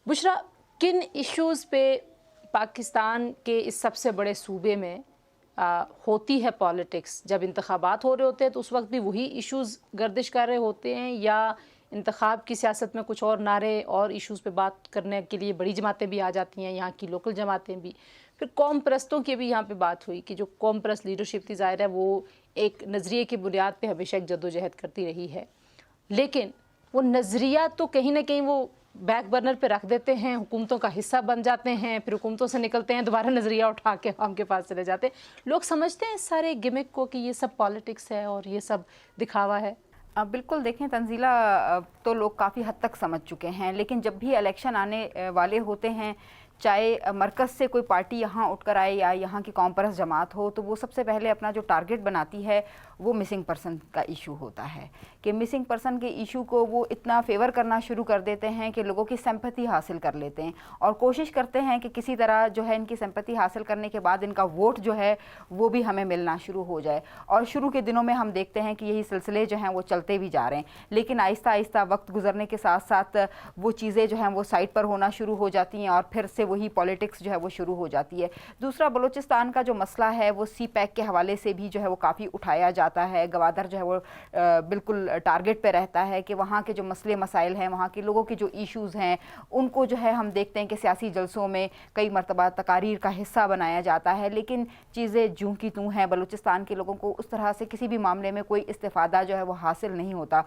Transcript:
बुशरा, किन इश्यूज़ पे पाकिस्तान के इस सबसे बड़े सूबे में होती है पॉलिटिक्स? जब इंतखाबात हो रहे होते हैं तो उस वक्त भी वही इश्यूज़ गर्दिश कर रहे होते हैं, या इंतखाब की सियासत में कुछ और नारे और इश्यूज़ पे बात करने के लिए बड़ी जमातें भी आ जाती हैं, यहाँ की लोकल जमातें भी? फिर कौम परस्तों की भी यहाँ पे बात हुई कि जो कौम परस्त लीडरशिप थी, ज़ाहिर है वो एक नज़रिए की बुनियाद पे हमेशा एक जद्दोजहद करती रही है, लेकिन वो नज़रिया तो कहीं ना कहीं वो बैक बर्नर पे रख देते हैं, हुकूमतों का हिस्सा बन जाते हैं, फिर हुकूमतों से निकलते हैं, दोबारा नज़रिया उठा के आवाम के पास चले जाते हैं। लोग समझते हैं इस सारे गिमिक को कि ये सब पॉलिटिक्स है और ये सब दिखावा है। बिल्कुल देखें तंजीला, तो लोग काफ़ी हद तक समझ चुके हैं, लेकिन जब भी इलेक्शन आने वाले होते हैं, चाहे मरकज़ से कोई पार्टी यहाँ उठकर आए या यहाँ की कौम परस्त जमात हो, तो वो सबसे पहले अपना जो टारगेट बनाती है वो मिसिंग पर्सन का इशू होता है कि मिसिंग पर्सन के इशू को वो इतना फेवर करना शुरू कर देते हैं कि लोगों की सिंपैथी हासिल कर लेते हैं और कोशिश करते हैं कि किसी तरह जो है इनकी सिंपैथी हासिल करने के बाद इनका वोट जो है वो भी हमें मिलना शुरू हो जाए। और शुरू के दिनों में हम देखते हैं कि यही सिलसिले जो हैं वो चलते भी जा रहे हैं, लेकिन आहिस्ता आहिस्ता वक्त गुजरने के साथ साथ वो चीज़ें जो हैं वो साइड पर होना शुरू हो जाती हैं और फिर से वही पॉलिटिक्स जो है वो शुरू हो जाती है। दूसरा, बलूचिस्तान का जो मसला है वो सी पैक के हवाले से भी जो है वो काफ़ी उठाया जाता है। गवादर जो है वो बिल्कुल टारगेट पे रहता है कि वहाँ के जो मसले मसाइल हैं, वहाँ के लोगों के जो इश्यूज़ हैं, उनको जो है हम देखते हैं कि सियासी जलसों में कई मरतबा तकारीर का हिस्सा बनाया जाता है, लेकिन चीज़ें जूं की तूं हैं। बलूचिस्तान के लोगों को उस तरह से किसी भी मामले में कोई इस्तिफ़ादा जो है वो हासिल नहीं होता।